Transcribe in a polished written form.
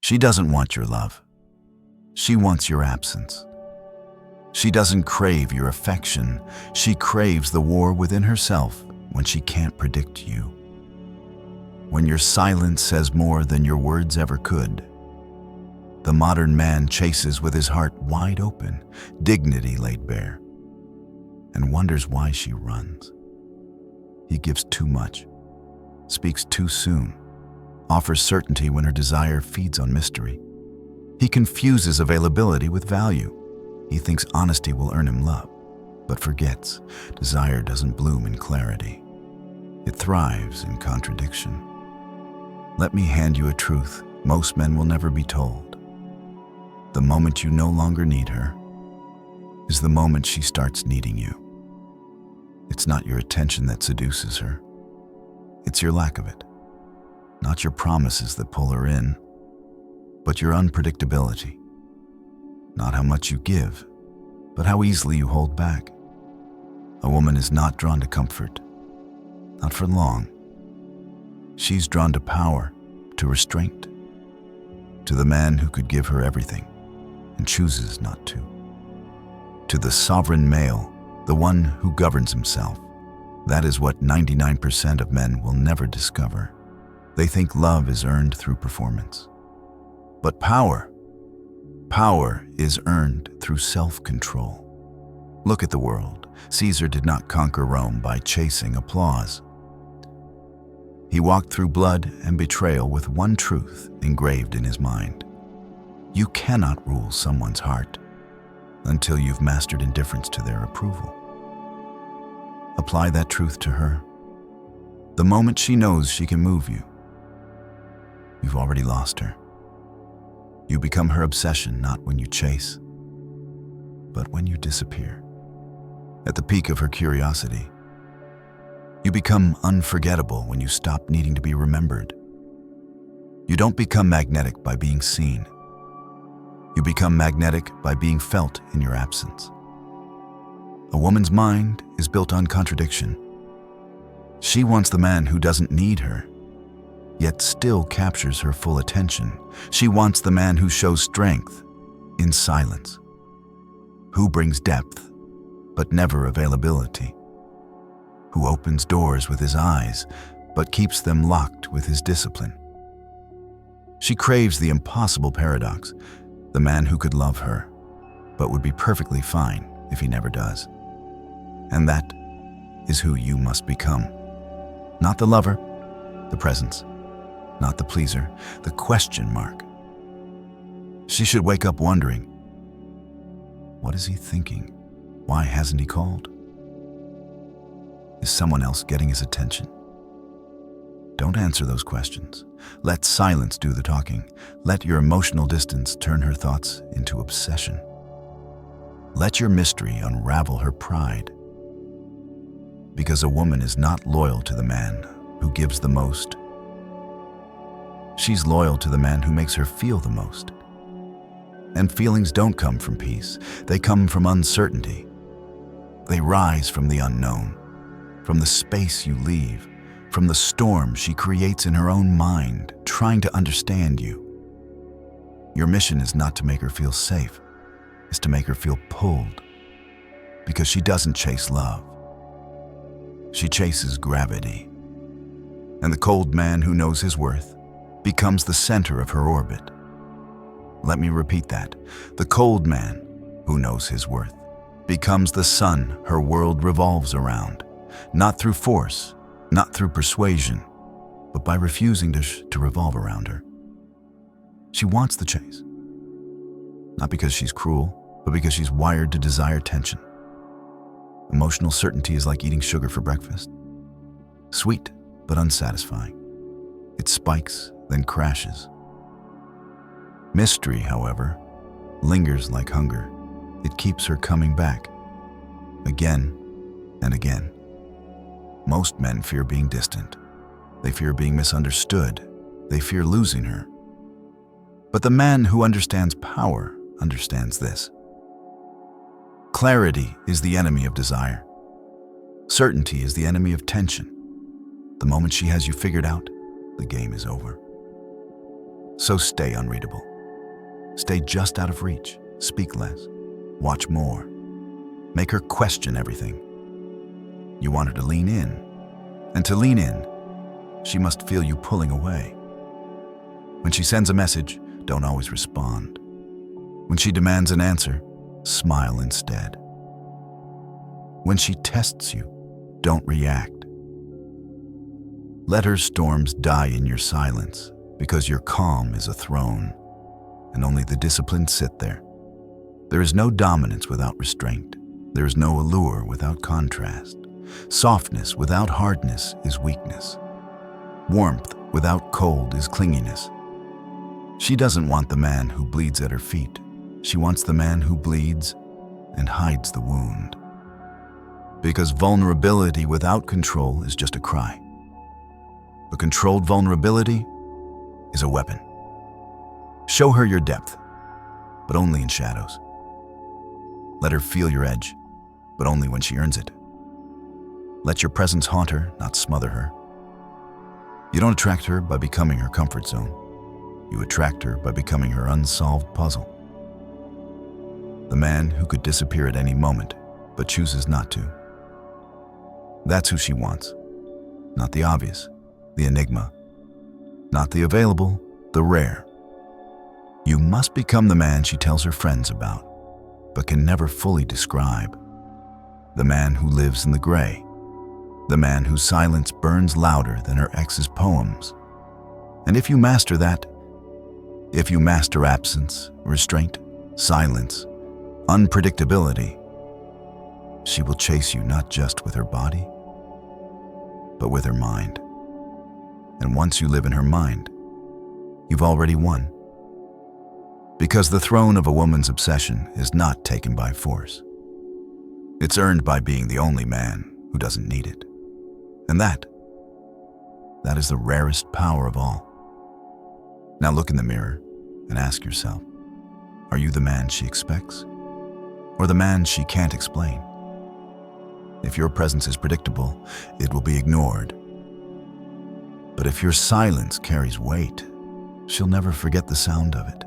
She doesn't want your love. She wants your absence. She doesn't crave your affection. She craves the war within herself when she can't predict you. When your silence says more than your words ever could. The modern man chases with his heart wide open, dignity laid bare, and wonders why she runs. He gives too much, speaks too soon, offers certainty when her desire feeds on mystery. He confuses availability with value. He thinks honesty will earn him love, but forgets desire doesn't bloom in clarity. It thrives in contradiction. Let me hand you a truth most men will never be told. The moment you no longer need her is the moment she starts needing you. It's not your attention that seduces her. It's your lack of it. Not your promises that pull her in, but your unpredictability. Not how much you give, but how easily you hold back. A woman is not drawn to comfort, not for long. She's drawn to power, to restraint, to the man who could give her everything and chooses not to. To the sovereign male, the one who governs himself. That is what 99% of men will never discover. They think love is earned through performance. But power is earned through self-control. Look at the world. Caesar did not conquer Rome by chasing applause. He walked through blood and betrayal with one truth engraved in his mind. You cannot rule someone's heart until you've mastered indifference to their approval. Apply that truth to her. The moment she knows she can move you, you've already lost her. You become her obsession not when you chase, but when you disappear. At the peak of her curiosity, you become unforgettable when you stop needing to be remembered. You don't become magnetic by being seen. You become magnetic by being felt in your absence. A woman's mind is built on contradiction. She wants the man who doesn't need her, yet still captures her full attention. She wants the man who shows strength in silence, who brings depth, but never availability, who opens doors with his eyes, but keeps them locked with his discipline. She craves the impossible paradox, the man who could love her, but would be perfectly fine if he never does. And that is who you must become. Not the lover, the presence, not the pleaser, the question mark. She should wake up wondering, what is he thinking? Why hasn't he called? Is someone else getting his attention? Don't answer those questions. Let silence do the talking. Let your emotional distance turn her thoughts into obsession. Let your mystery unravel her pride. Because a woman is not loyal to the man who gives the most. She's loyal to the man who makes her feel the most. And feelings don't come from peace. They come from uncertainty. They rise from the unknown, from the space you leave, from the storm she creates in her own mind, trying to understand you. Your mission is not to make her feel safe, it's to make her feel pulled, because she doesn't chase love. She chases gravity. And the cold man who knows his worth becomes the center of her orbit. Let me repeat that. The cold man who knows his worth becomes the sun her world revolves around, not through force, not through persuasion, but by refusing to revolve around her. She wants the chase, not because she's cruel, but because she's wired to desire tension. Emotional certainty is like eating sugar for breakfast. Sweet, but unsatisfying. It spikes, then crashes. Mystery, however, lingers like hunger. It keeps her coming back, again and again. Most men fear being distant. They fear being misunderstood. They fear losing her. But the man who understands power understands this. Clarity is the enemy of desire. Certainty is the enemy of tension. The moment she has you figured out, the game is over. So stay unreadable. Stay just out of reach. Speak less. Watch more. Make her question everything. You want her to lean in. And to lean in, she must feel you pulling away. When she sends a message, don't always respond. When she demands an answer, smile instead. When she tests you, don't react. Let her storms die in your silence, because your calm is a throne, and only the disciplined sit there. There is no dominance without restraint. There is no allure without contrast. Softness without hardness is weakness. Warmth without cold is clinginess. She doesn't want the man who bleeds at her feet. She wants the man who bleeds and hides the wound. Because vulnerability without control is just a cry. But controlled vulnerability is a weapon. Show her your depth, but only in shadows. Let her feel your edge, but only when she earns it. Let your presence haunt her, not smother her. You don't attract her by becoming her comfort zone. You attract her by becoming her unsolved puzzle. The man who could disappear at any moment, but chooses not to. That's who she wants. Not the obvious, the enigma. Not the available, the rare. You must become the man she tells her friends about, but can never fully describe. The man who lives in the gray. The man whose silence burns louder than her ex's poems. And if you master that, if you master absence, restraint, silence, unpredictability, she will chase you not just with her body, but with her mind. And once you live in her mind, you've already won. Because the throne of a woman's obsession is not taken by force. It's earned by being the only man who doesn't need it. And that is the rarest power of all. Now look in the mirror and ask yourself, are you the man she expects? Or the man she can't explain? If your presence is predictable, it will be ignored. But if your silence carries weight, she'll never forget the sound of it.